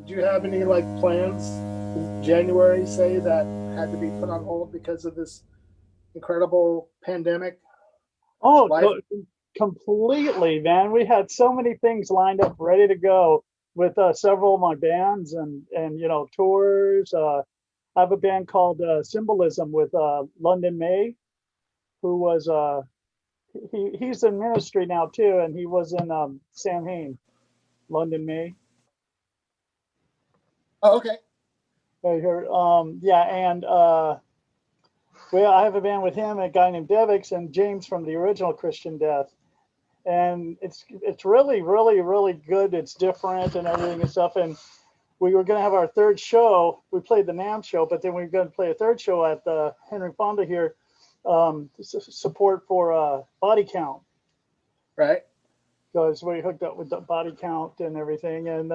did you have any like plans in January, say, that had to be put on hold because of this incredible pandemic Oh, life? completely, man. We had so many things lined up, ready to go with several of my bands and tours. I have a band called Symbolism with London May, who was he's in ministry now too, and he was in Sam Hain, London May. Oh, okay. Right here. Yeah, and well, I have a band with him, a guy named Devix, and James from the original Christian Death. And it's really good. It's different and everything and stuff. And we were going to have our third show. We played the NAMM show, but then we were going to play a third show at the Henry Fonda here, support for Body Count, Right. because we hooked up with the Body Count and everything. And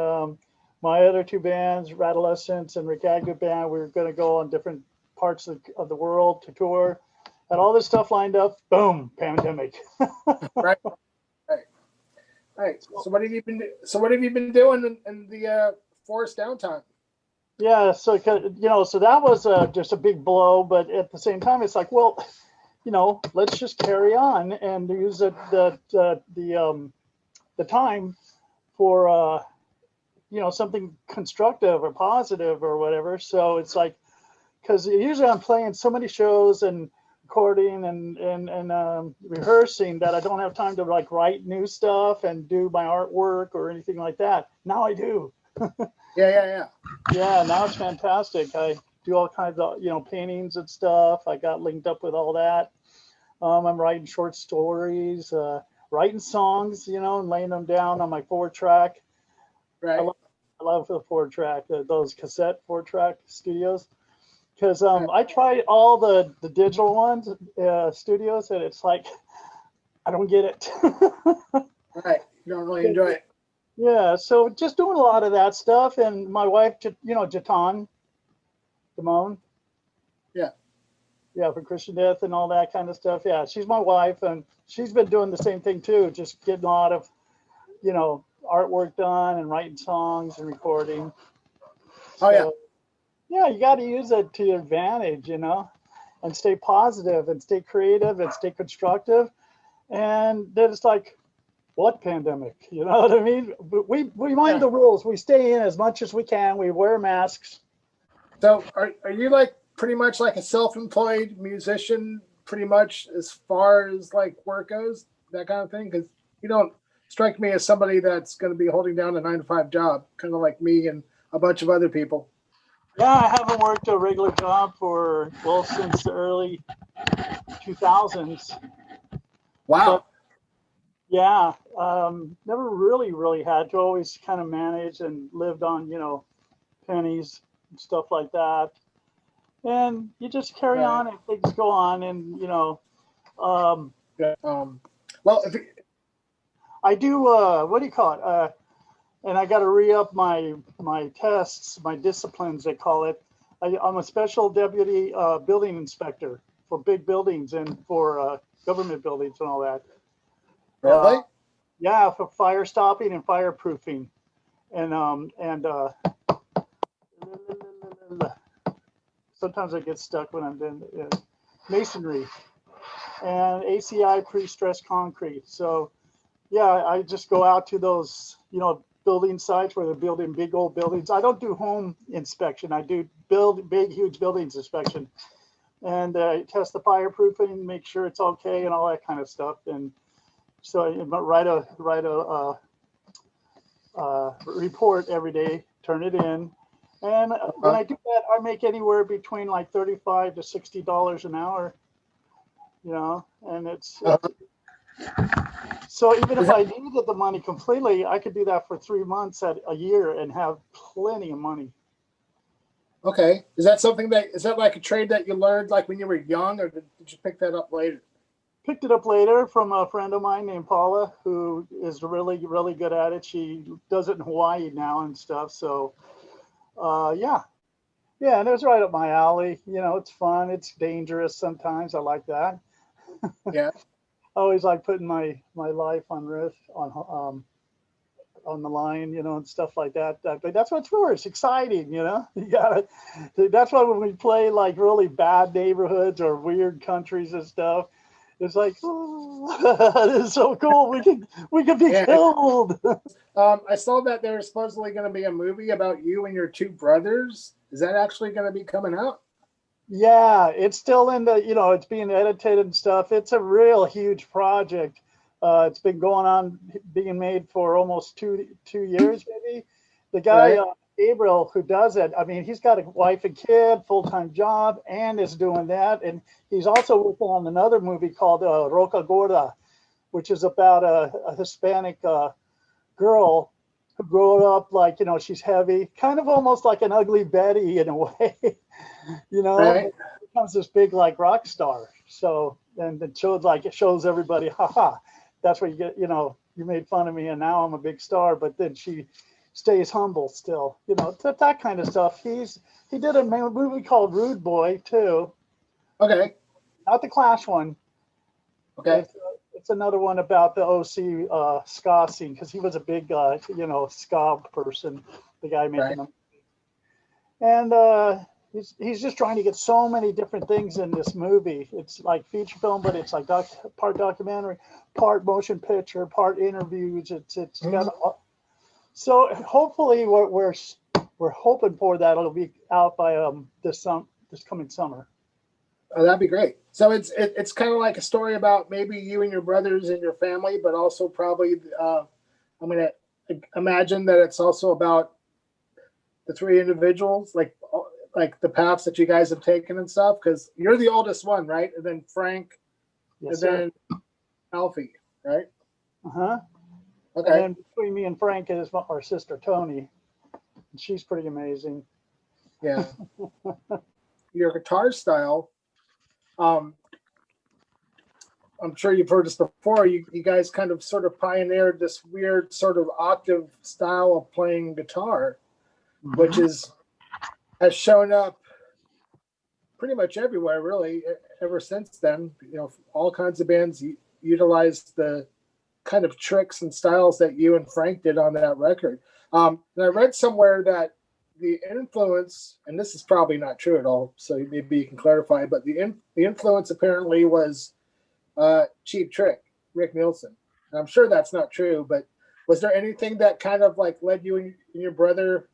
my other two bands, Adolescents and Rikk Agnew band, we were going to go on different parts of the world to tour. Had all this stuff lined up. Boom, pandemic. Right. Right. Right. What have you been doing in the forced downtime? Yeah, so so that was just a big blow, but at the same time, it's like, well, let's just carry on and use the time for something constructive or positive or whatever. So it's like, because usually I'm playing so many shows and recording and rehearsing that I don't have time to like write new stuff and do my artwork or anything like that. Now I do. Yeah. Yeah, now it's fantastic. I do all kinds of paintings and stuff. I got linked up with all that. I'm writing short stories, writing songs, and laying them down on my 4-track. Right. I love the 4-track, those cassette 4-track studios. Because I tried all the digital ones, studios, and it's like, I don't get it. Right. You don't really enjoy it. Yeah, so just doing a lot of that stuff. And my wife, Jatan, Damone. Yeah. Yeah, for Christian Death and all that kind of stuff. Yeah, she's my wife, and she's been doing the same thing too, just getting a lot of, artwork done and writing songs and recording. Oh, yeah. Yeah, you got to use it to your advantage, and stay positive and stay creative and stay constructive. And then it's like, what pandemic? You know what I mean? We mind the rules. We stay in as much as we can. We wear masks. So are you like pretty much like a self-employed musician, pretty much as far as like work goes, that kind of thing? Because you don't strike me as somebody that's going to be holding down a 9-to-5 job, kind of like me and a bunch of other people. Yeah, I haven't worked a regular job since the early 2000s. Wow. But yeah, never really had to. Always kind of managed and lived on, pennies and stuff like that. And you just carry on and things go on. And, Yeah. Well, I do, what do you call it? And I got to re-up my tests, my disciplines, they call it. I'm a special deputy building inspector for big buildings and for government buildings and all that. really? Yeah, for fire stopping and fireproofing, and sometimes I get stuck when I'm doing masonry and ACI pre-stressed concrete. So yeah, I just go out to those building sites where they're building big old buildings. I don't do home inspection. I do big, huge buildings inspection, and test the fireproofing, make sure it's okay, and all that kind of stuff. And so I write a report every day, turn it in, and when I do that, I make anywhere between like $35 to $60 an hour. And it's so even if I needed the money completely, I could do that for 3 months at a year and have plenty of money. Okay. Is that like a trade that you learned like when you were young, or did you pick that up later? Picked it up later from a friend of mine named Paula, who is really good at it. She does it in Hawaii now and stuff. So, yeah, and it was right up my alley. It's fun. It's dangerous sometimes. I like that. Yeah. I always like putting my life on risk on on the line, you know, and stuff like that. That's what it's for. It's exciting, you know. You gotta. That's why when we play like really bad neighborhoods or weird countries and stuff, it's like, oh, this is so cool. We can be killed. I saw that there's supposedly going to be a movie about you and your two brothers. Is that actually going to be coming out? Yeah, it's still in the, you know, it's being edited and stuff. It's a real huge project. It's been going on, being made for almost two years, maybe. The guy, Right. Gabriel, who does it, I mean, he's got a wife and kid, full-time job, and is doing that. And he's also working on another movie called Roca Gorda, which is about a Hispanic girl who grew up like, you know, she's heavy, kind of almost like an Ugly Betty in a way, you know, Right. but becomes this big like rock star. So, and it shows everybody, haha, that's what you get, you know, you made fun of me and now I'm a big star, but then she stays humble still, you know, that kind of stuff. He did a movie called Rude Boy too. Okay. Not the Clash one. Okay. It's another one about the OC ska scene, because he was a big, you know, ska person, the guy making them. And he's just trying to get so many different things in this movie. It's like feature film, but it's like part documentary, part motion picture, part interviews. It's got so hopefully we're hoping for that it'll be out by this coming summer. Oh, that'd be great. So it's kind of like a story about maybe you and your brothers and your family, but also probably I'm going to imagine that it's also about the three individuals, like the paths that you guys have taken and stuff. Because you're the oldest one, right? And then Frank, Yes, and then Alfie, right? Uh-huh. Okay. And then between me and Frank is our sister Tony. And she's pretty amazing. Yeah. Your guitar style. I'm sure you've heard this before. You guys kind of sort of pioneered this weird sort of octave style of playing guitar, which has shown up pretty much everywhere, really, ever since then. You know, all kinds of bands utilize the kind of tricks and styles that you and Frank did on that record. And I read somewhere that the influence, and this is probably not true at all, so maybe you can clarify, but the influence apparently was Cheap Trick, Rick Nielsen. And I'm sure that's not true, but was there anything that kind of like led you and your brother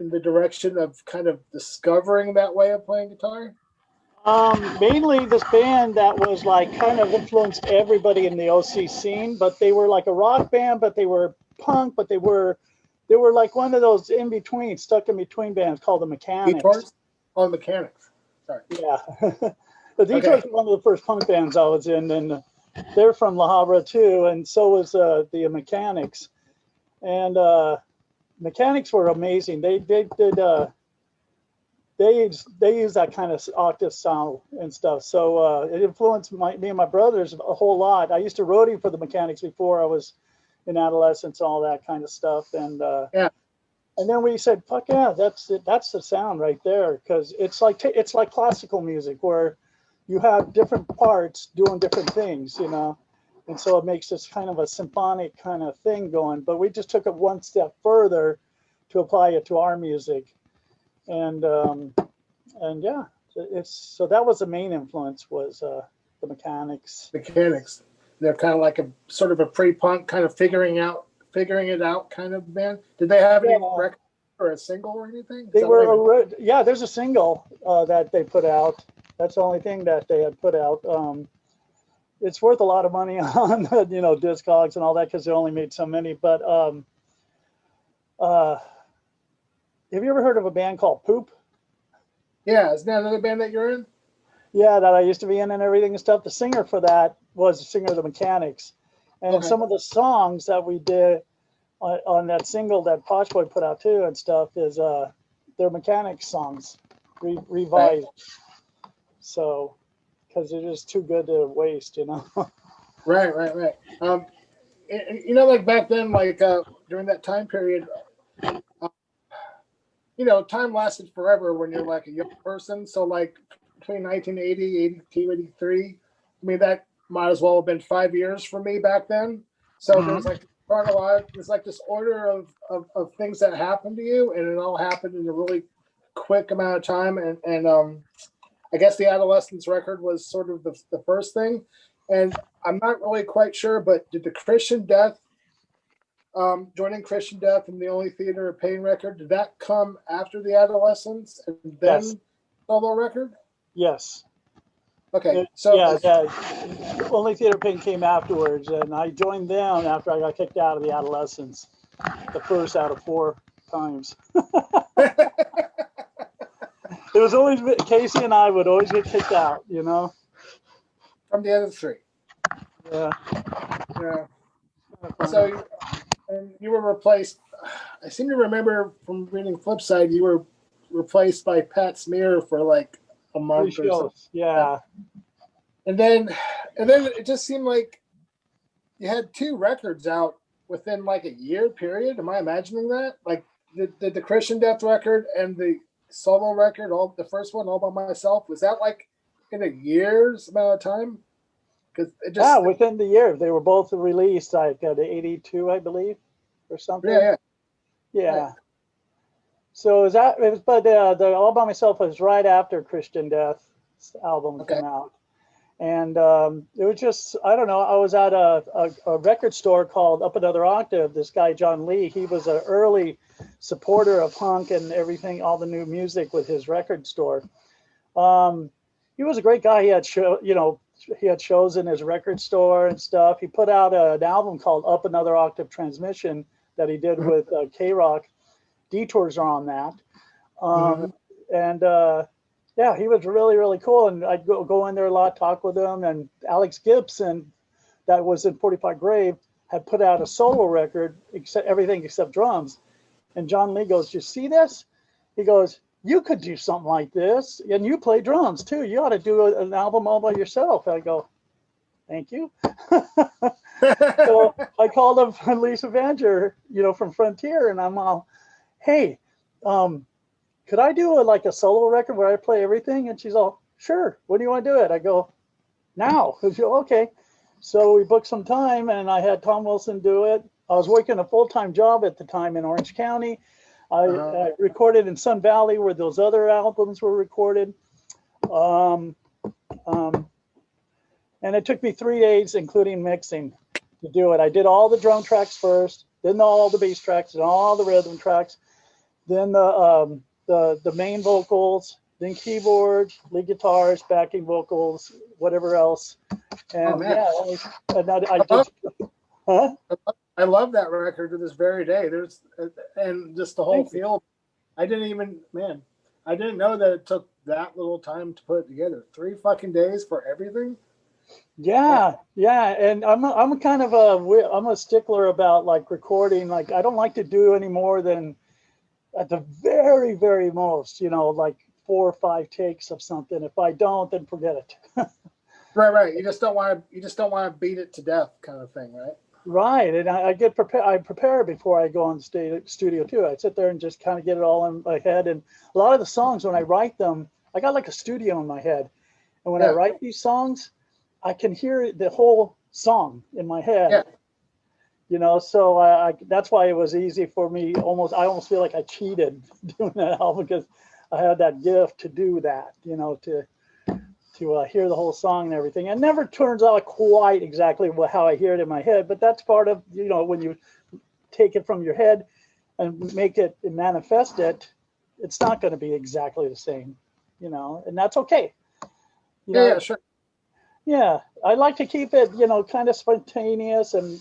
in the direction of kind of discovering that way of playing guitar? Mainly this band that was like kind of influenced everybody in the OC scene, but they were like a rock band, but they were punk, but they were like one of those stuck in between bands called the Mechanics. Detours? Oh, Mechanics. Sorry. Yeah. The Detours were one of the first punk bands I was in, and they're from La Habra too, and so was the Mechanics. And Mechanics were amazing. They did they use that kind of octave sound and stuff. So it influenced me and my brothers a whole lot. I used to roadie for the Mechanics before I was in Adolescents, all that kind of stuff. And and then we said, fuck yeah, that's it. That's the sound right there. Because it's like classical music where you have different parts doing different things, you know. And so it makes this kind of a symphonic kind of thing going. But we just took it one step further to apply it to our music. And yeah, so that was the main influence, was the Mechanics. Mechanics. They're kind of like a sort of a pre-punk kind of figuring it out kind of band. Did they have any record or a single or anything? They were there's a single that they put out. That's the only thing that they had put out. It's worth a lot of money on Discogs and all that, because they only made so many. But have you ever heard of a band called Poop? Yeah, isn't that another band that you're in? Yeah, that I used to be in and everything and stuff. The singer for that was the singer of the Mechanics. And some of the songs that we did on that single that Posh Boy put out too and stuff is their Mechanics songs, revised. Right. So, because they're just too good to waste, you know. Right. Like back then, like during that time period, time lasted forever when you're like a young person. So like between 1980, 82, 83, I mean, that might as well have been 5 years for me back then. So there was like chronological. It's like this order of things that happened to you, and it all happened in a really quick amount of time. And I guess the Adolescents record was sort of the first thing. And I'm not really quite sure, but did the Christian Death, joining Christian Death and the Only Theater of Pain record, did that come after the Adolescents and then Yes. solo record? Yes. Okay, so yeah. Only Theater Pain came afterwards, and I joined them after I got kicked out of the Adolescents, the first out of 4 times. It was always Casey and I would always get kicked out, you know. from the other 3. Yeah. Yeah. So and you were replaced. I seem to remember from reading Flipside, you were replaced by Pat Smear for like a month or something. Yeah. And then it just seemed like you had 2 records out within like a year period. Am I imagining that? Like the Christian Death record and the solo record, the first one, All By Myself, was that like in a year's amount of time? Because it just within the year they were both released, like the 82, I believe, or something. Yeah. Right. So but the All By Myself was right after Christian Death album came out. And it was just, I don't know, I was at a record store called Up Another Octave. This guy, John Lee, he was an early supporter of punk and everything, all the new music with his record store. He was a great guy. He had he had shows in his record store and stuff. He put out an album called Up Another Octave Transmission that he did with K-Rock. Detours are on that. And yeah, he was really, really cool. And I'd go in there a lot, talk with him. And Alex Gibson, that was in 45 Grave, had put out a solo record, everything except drums. And John Lee goes, "You see this?" He goes, "You could do something like this. And you play drums too. You ought to do an album all by yourself." I go, "Thank you." So I called up Lisa Vanger, from Frontier, and I'm all, "Hey, could I do like a solo record where I play everything?" And she's all, "Sure. When do you want to do it?" I go, "Now." She go, "Okay." So we booked some time, and I had Tom Wilson do it. I was working a full-time job at the time in Orange County. I recorded in Sun Valley where those other albums were recorded. And it took me 3 days, including mixing, to do it. I did all the drum tracks first, then all the bass tracks, and all the rhythm tracks, then the main vocals, then keyboard, lead guitars, backing vocals, whatever else. And I love that record to this very day. And just the whole feel. I didn't know that it took that little time to put it together. 3 fucking days for everything. Yeah. And I'm kind of I'm a stickler about like recording. Like I don't like to do any more than at the very, very most, like 4 or 5 takes of something. If I don't, then forget it. Right. You just don't want to beat it to death, kind of thing, right? Right, and I get prepared. I prepare before I go on the studio too. I sit there and just kind of get it all in my head. And a lot of the songs, when I write them, I got like a studio in my head. And when I write these songs, I can hear the whole song in my head. Yeah. So that's why it was easy for me. I almost feel like I cheated doing that album because I had that gift to do that. To hear the whole song and everything. It never turns out quite exactly how I hear it in my head, but that's part of, when you take it from your head and make it and manifest it, it's not going to be exactly the same, and that's okay. Yeah, sure. Yeah, I like to keep it, kind of spontaneous and,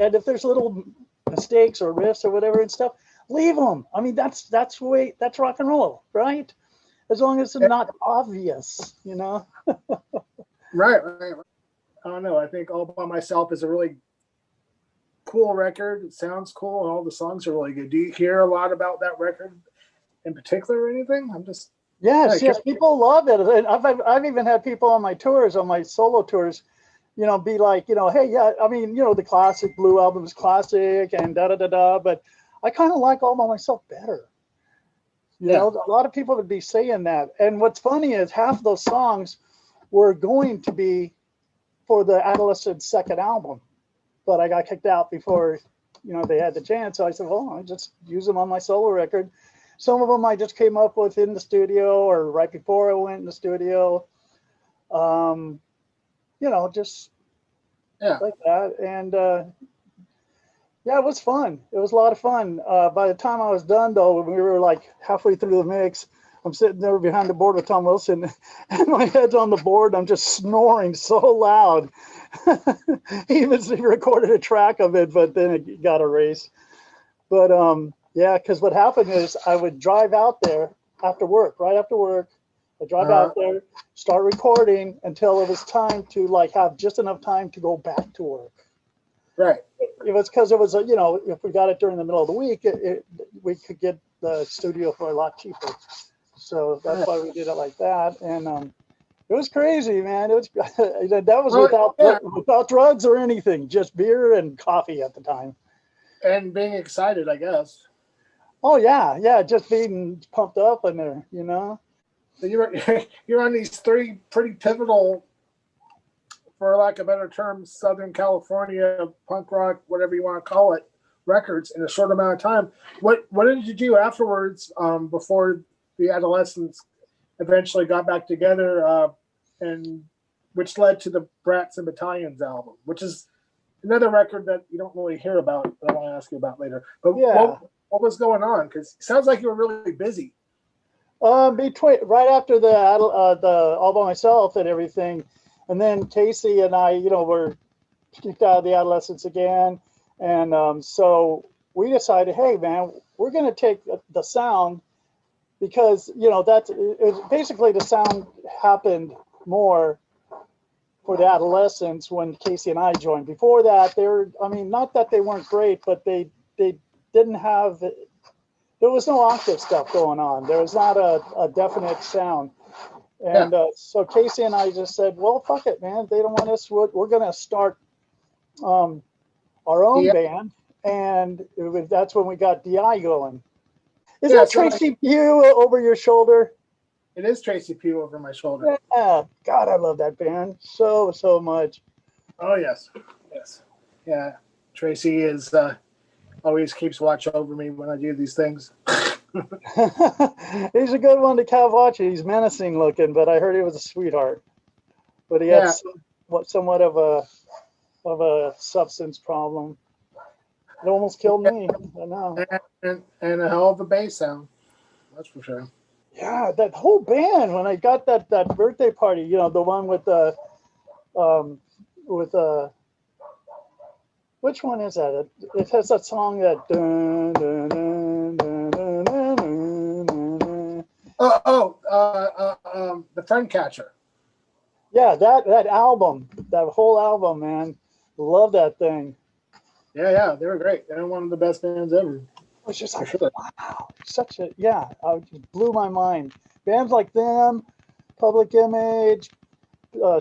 and if there's little mistakes or riffs or whatever and stuff, leave them. I mean, that's rock and roll, right? As long as it's not obvious, Right. I don't know. I think All By Myself is a really cool record. It sounds cool, and all the songs are really good. Do you hear a lot about that record in particular or anything? Yes, people love it. And I've even had people on my tours, on my solo tours, be like, hey, yeah, I mean, the classic Blue Album is classic and da-da-da-da, but I kind of like All By Myself better. A lot of people would be saying that. And what's funny is half of those songs were going to be for the Adolescents' second album. but I got kicked out before, you know, they had the chance. So I said, well, I just use them on my solo record. Some of them I just came up with in the studio or right before I went in the studio. You know, just like that. And yeah, it was fun. It was a lot of fun. By the time I was done, though, we were like halfway through the mix. I'm sitting there behind the board with Tom Wilson, and my head's on the board. I'm just snoring so loud. He even recorded a track of it, but then it got erased. But yeah, because what happened is I would drive out there after work, right after work. I'd drive out there, start recording until it was time to like have just enough time to go back to work. Right. It was because it was, you know, if we got it during the middle of the week, we could get the studio for a lot cheaper. So that's why we did it like that. And it was crazy, man. It was that was without drugs or anything, just beer and coffee at the time. And being excited, I guess. Oh yeah, just being pumped up in there, you know. So you're on these three pretty pivotal, for lack of a better term, Southern California punk rock, whatever you want to call it, records in a short amount of time. What did you do afterwards, before the Adolescents eventually got back together, and which led to the Brats and Battalions album, which is another record that you don't really hear about, that I want to ask you about later. But yeah, what was going on? Because it sounds like you were really busy. Between right after the All By Myself and everything, and then Casey and I, you know, were kicked out of the Adolescents again, and so we decided, hey man, we're going to take the sound, because you know basically the sound happened more for the Adolescents when Casey and I joined. Before that, I mean, not that they weren't great, but they didn't have. There was no octave stuff going on. There was not a definite sound. And so Casey and I just said, well, fuck it, man. They don't want us. We're going to start our own band. And that's when we got DI going. Is that Tracy Pugh over your shoulder? It is Tracy Pugh over my shoulder. Yeah. God, I love that band so much. Oh, yes. Yes. Yeah. Tracy is... always keeps watch over me when I do these things. He's a good one to have watching. He's menacing looking, but I heard he was a sweetheart. But he had somewhat of a substance problem. It almost killed me. I know. And a hell of a bass sound. That's for sure. Yeah, that whole band. When I got that birthday party, you know, the one with which one is that? It has that song that. Dun, dun, dun, dun, dun, dun, dun. The Friend Catcher. Yeah, that album, that whole album, man, love that thing. Yeah, they were great. They're one of the best bands ever. It was just like, wow, such a it blew my mind. Bands like them, Public Image,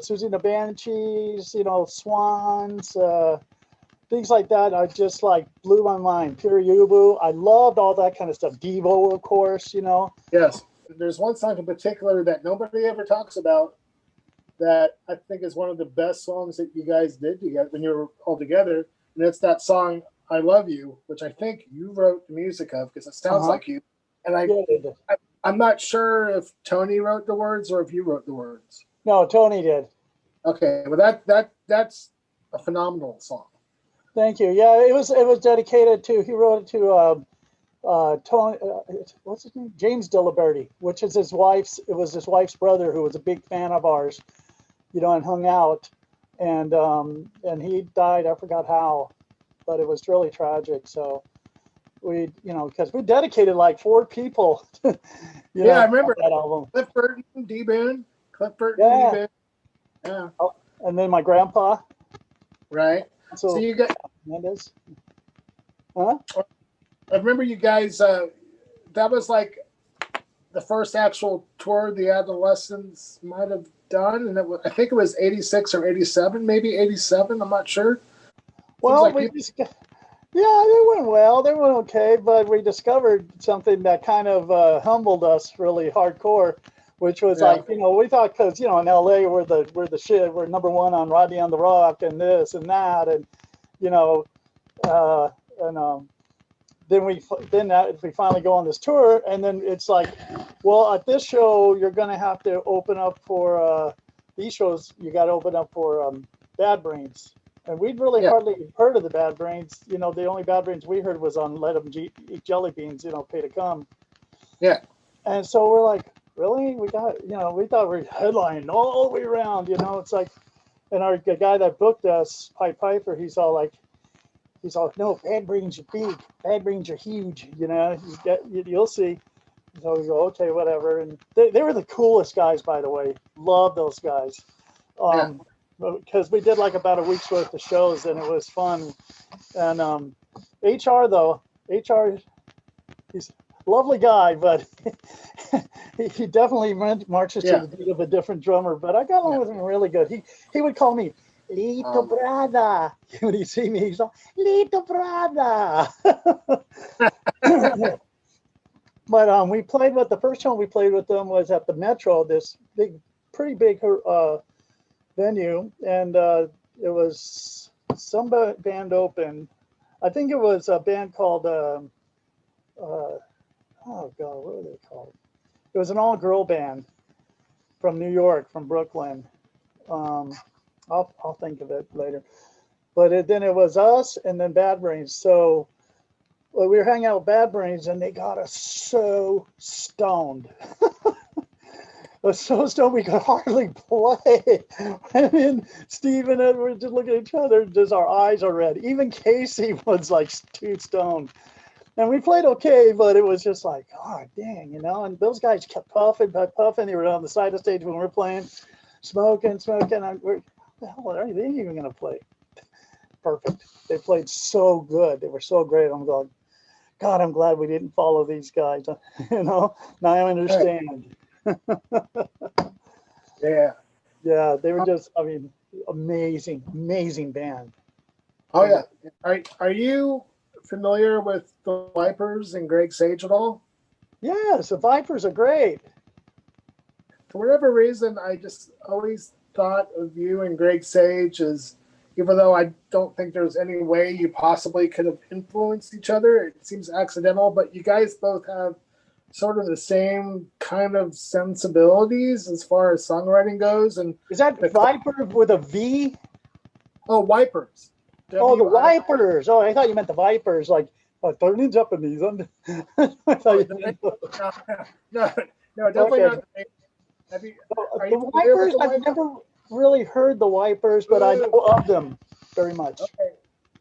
Susie and the Banshees, you know, Swans. Things like that, I just like blew my mind. Pure Ubu, I loved all that kind of stuff. Devo, of course, you know. Yes, there's one song in particular that nobody ever talks about that I think is one of the best songs that you guys did together when you were all together, and it's that song "I Love You," which I think you wrote the music of because it sounds like you. And I'm not sure if Tony wrote the words or if you wrote the words. No, Tony did. Okay, well that's a phenomenal song. Thank you. Yeah, it was dedicated to. He wrote it to Tony. What's his name? James Diliberti, which is his wife's. It was his wife's brother who was a big fan of ours, you know, and hung out, and he died. I forgot how, but it was really tragic. So we, you know, because we dedicated like 4 people. I remember that album. Cliff Burton, D Boone, Cliff Burton, D Boone. Yeah. Oh, and then my grandpa. Right. So you got Mendes. Huh? I remember you guys. That was like the first actual tour the Adolescents might have done, and I think it was '86 or '87, maybe '87. I'm not sure. Well, they went well. They went okay, but we discovered something that kind of humbled us really hardcore, which was like, you know, we thought because, you know, in LA we're the shit, we're #1 on Rodney on the Rock and this and that, and you know, and then we finally go on this tour, and then it's like, well, at this show you're gonna have to open up for these shows. You got to open up for Bad Brains, and we'd really hardly heard of the Bad Brains. You know, the only Bad Brains we heard was on Let 'Em Eat Jelly Beans. You know, Pay to Come. Yeah. And so we're like, really? We got, you know, we thought we were headlining all the way around. You know, it's like, and the guy that booked us, Piper, he's all like, no, Bad Brains are big. Bad Brains are huge. You know, you'll see. So we go, okay, whatever. And they were the coolest guys, by the way. Love those guys. Because we did like about a week's worth of shows, and it was fun. And HR, he's a lovely guy, but he definitely marches to the beat of a different drummer. But I got along with him really good. He would call me Little Brother. When he see me, he's like, Little Brother. But we played with, the first time we played with them was at the Metro, this pretty big venue, and it was some band open. I think it was a band called oh God, what were they called? It was an all-girl band from New York, from Brooklyn. I'll think of it later. But then it was us and then Bad Brains. So we were hanging out with Bad Brains, and they got us so stoned. So stoned we could hardly play. And then Steve and Ed were just looking at each other, just our eyes are red. Even Casey was like too stoned. And we played okay, but it was just like, oh, dang, you know. And those guys kept puffing. They were on the side of the stage when we were playing, smoking. What the hell are they even going to play? Perfect. They played so good. They were so great. I'm going, God, I'm glad we didn't follow these guys. You know, now I understand. Yeah, they were just, I mean, amazing band. Oh yeah. Are you familiar with the Vipers and Greg Sage at all? Yes, the Vipers are great. For whatever reason, I just always thought of you and Greg Sage as, even though I don't think there's any way you possibly could have influenced each other, it seems accidental, but you guys both have sort of the same kind of sensibilities as far as songwriting goes. And is that Viper with a V? Oh, Wipers. Oh, the Wipers. Oh, I thought you meant the Vipers, like turn in Japanese. I thought you meant no, definitely okay. not. Have you, the Wipers, I've never really heard the Wipers, but I know of them very much.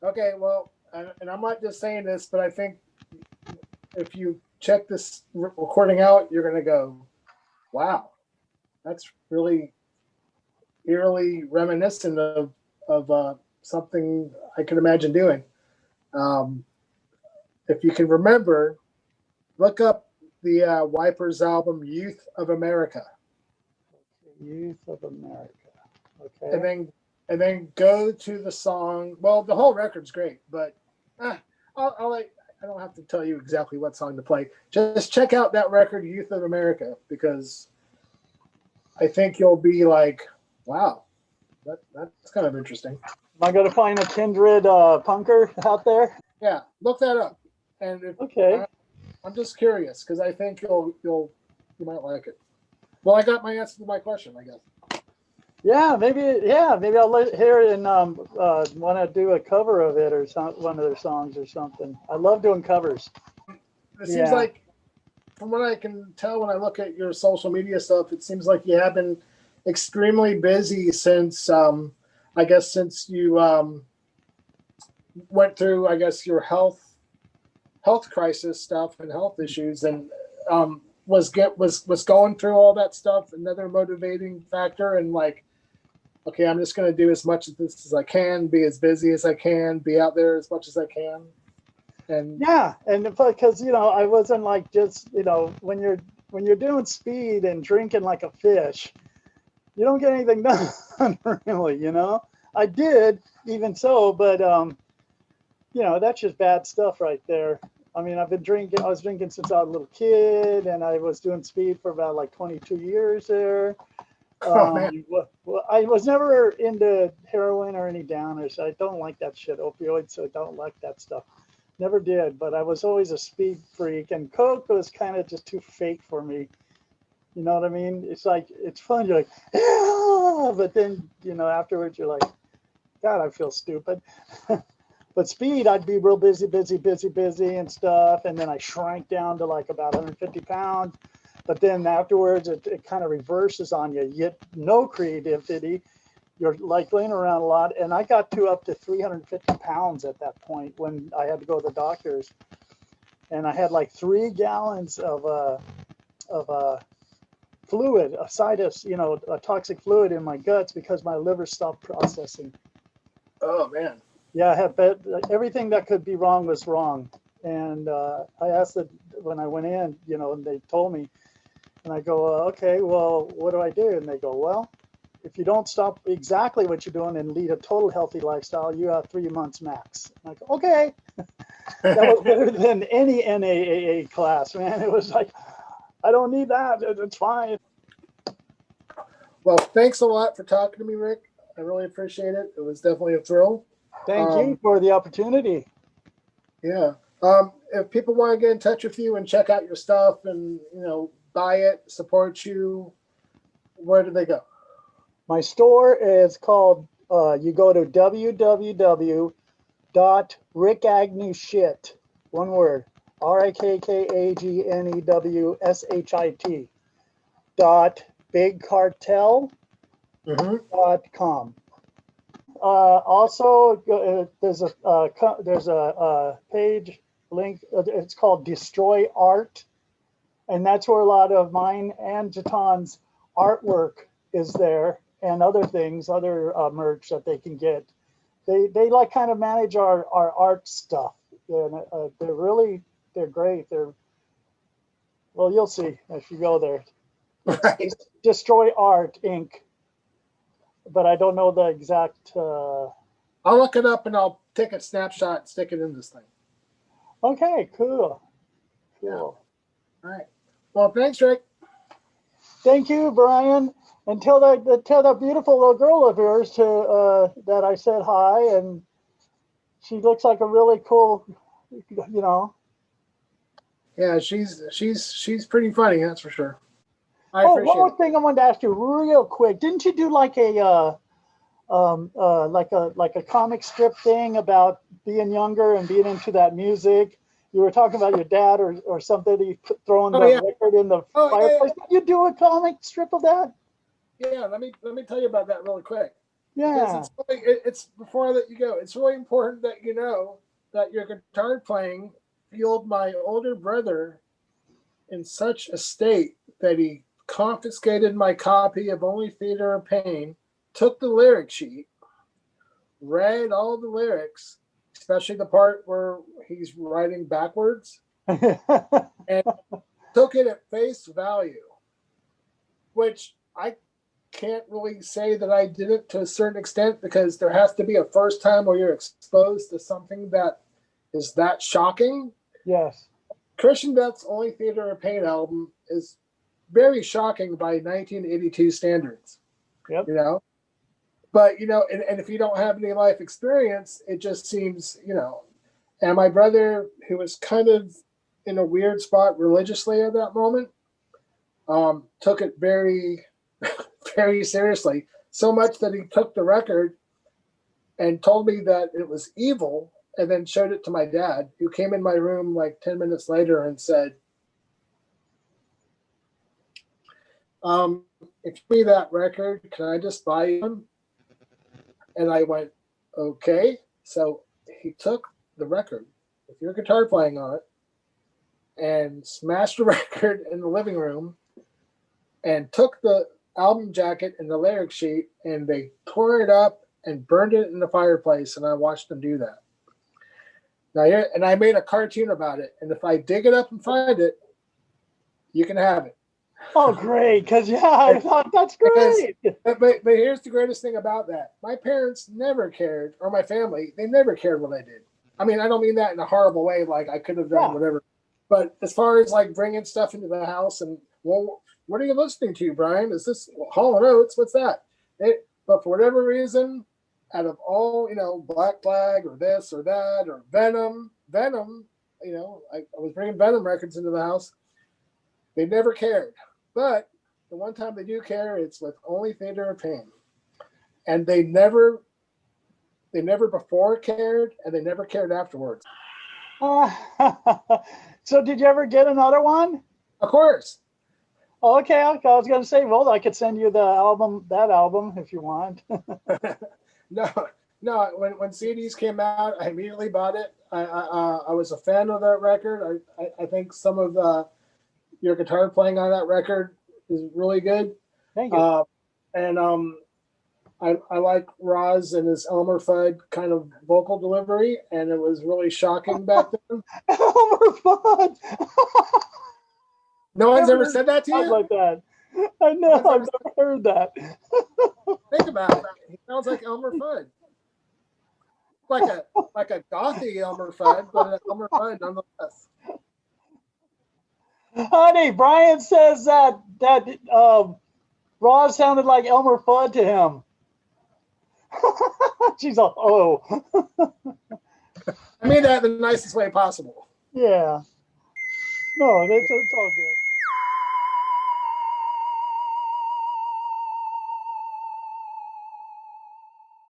Okay. Well, and I'm not just saying this, but I think if you check this recording out, you're going to go, wow, that's really eerily reminiscent of something I could imagine doing. If you can remember, look up the Wipers album, Youth of America. Youth of America. Okay. And then go to the song. Well, the whole record's great, but I don't have to tell you exactly what song to play. Just check out that record, Youth of America, because I think you'll be like, wow, that's kind of interesting. Am I going to find a kindred punker out there? Yeah, look that up. And I'm just curious because I think you might like it. Well, I got my answer to my question, I guess. Yeah, maybe I'll hear it and want to do a cover of it or one of their songs or something. I love doing covers. It seems like, from what I can tell when I look at your social media stuff, it seems like you have been extremely busy since since you went through, I guess, your health crisis stuff and health issues, and was going through all that stuff another motivating factor, and like, okay, I'm just going to do as much of this as I can, be as busy as I can, be out there as much as I can. And because I wasn't like, just when you're doing speed and drinking like a fish, you don't get anything done really. I did, even so, but that's just bad stuff right there. I mean, I was drinking since I was a little kid, and I was doing speed for about like 22 years there. Oh man. Well, I was never into heroin or any downers. I don't like that shit, opioids. So I don't like that stuff. Never did, but I was always a speed freak, and coke was kind of just too fake for me. You know what I mean? It's like it's fun. You're like, yeah, but then afterwards you're like, God, I feel stupid. But speed, I'd be real busy, and stuff, and then I shrank down to like about 150 pounds. But then afterwards, it kind of reverses on you. You get no creativity. You're like laying around a lot. And I got to up to 350 pounds at that point when I had to go to the doctors. And I had like 3 gallons of fluid, a situs, a toxic fluid in my guts because my liver stopped processing. Oh man. Yeah, I had everything that could be wrong was wrong. And I asked when I went in, and they told me, and I go, okay, well, what do I do? And they go, well, if you don't stop exactly what you're doing and lead a total healthy lifestyle, you have 3 months max. And I go, okay. That was better than any NAAA class, man. It was like, I don't need that. It's fine. Well, thanks a lot for talking to me, Rikk. I really appreciate it. It was definitely a thrill. Thank you for the opportunity. Yeah. If people want to get in touch with you and check out your stuff and, buy it, support you, where do they go? My store is called, you go to www.rikkagnewshit, one word, RIKKAGNEWSHIT .bigcartel.com. Also, there's a page link. It's called Destroy Art, and that's where a lot of mine and Jaton's artwork is there, and other things, other merch that they can get. They like kind of manage our art stuff, and they're great. Well, you'll see if you go there. Right. Destroy Art Inc. But I don't know the exact. I'll look it up and I'll take a snapshot and stick it in this thing. Okay, cool. Yeah. All right. Well, thanks, Rikk. Thank you, Brian. And tell that beautiful little girl of yours that I said hi, and she looks like a really cool, Yeah, she's pretty funny, that's for sure. I one appreciate more it. thing I wanted to ask you real quick. Didn't you do like a comic strip thing about being younger and being into that music? You were talking about your dad or something. He throwing the record in the fireplace. Yeah. Did you do a comic strip of that? Yeah, let me tell you about that really quick. Yeah. Because it's before I let you go, it's really important that you know that your guitar playing fueled my older brother in such a state that he confiscated my copy of Only Theater of Pain, took the lyric sheet, read all the lyrics, especially the part where he's writing backwards, and took it at face value, which I can't really say that I did it to a certain extent because there has to be a first time where you're exposed to something that is that shocking. Yes. Christian Death's Only Theater of Pain album is very shocking by 1982 standards. Yep. But and if you don't have any life experience, it just seems, and my brother, who was kind of in a weird spot religiously at that moment, took it very, very seriously. So much that he took the record and told me that it was evil, and then showed it to my dad, who came in my room like 10 minutes later and said, if you give me that record, can I just buy one? And I went, okay. So he took the record with your guitar playing on it and smashed the record in the living room and took the album jacket and the lyric sheet, and they tore it up and burned it in the fireplace, and I watched them do that. Now, and I made a cartoon about it, and if I dig it up and find it, you can have it. Oh, great! Because I thought that's great. But here's the greatest thing about that: my parents never cared, or my family, they never cared what I did. I mean, I don't mean that in a horrible way, like I could have done whatever. But as far as like bringing stuff into the house and what are you listening to, Brian? Is this Hall and Oates? What's that? But for whatever reason, out of all, Black Flag or this or that or Venom, I was bringing Venom records into the house. They never cared. But the one time they do care, it's with Only Theater of Pain. And they never before cared, and they never cared afterwards. So did you ever get another one? Of course. Okay, I was going to say, well, I could send you that album if you want. No. When CDs came out, I immediately bought it. I was a fan of that record. I think some of your guitar playing on that record is really good. Thank you. I like Roz and his Elmer Fudd kind of vocal delivery, and it was really shocking back then. Elmer Fudd. No one's ever said that to you? Like that. I know. I've never heard that. Think about it. He sounds like Elmer Fudd. Like a gothy Elmer Fudd, but an Elmer Fudd nonetheless. Honey, Brian says that Roz sounded like Elmer Fudd to him. She's like, oh. I mean that in the nicest way possible. Yeah. No, it's all good.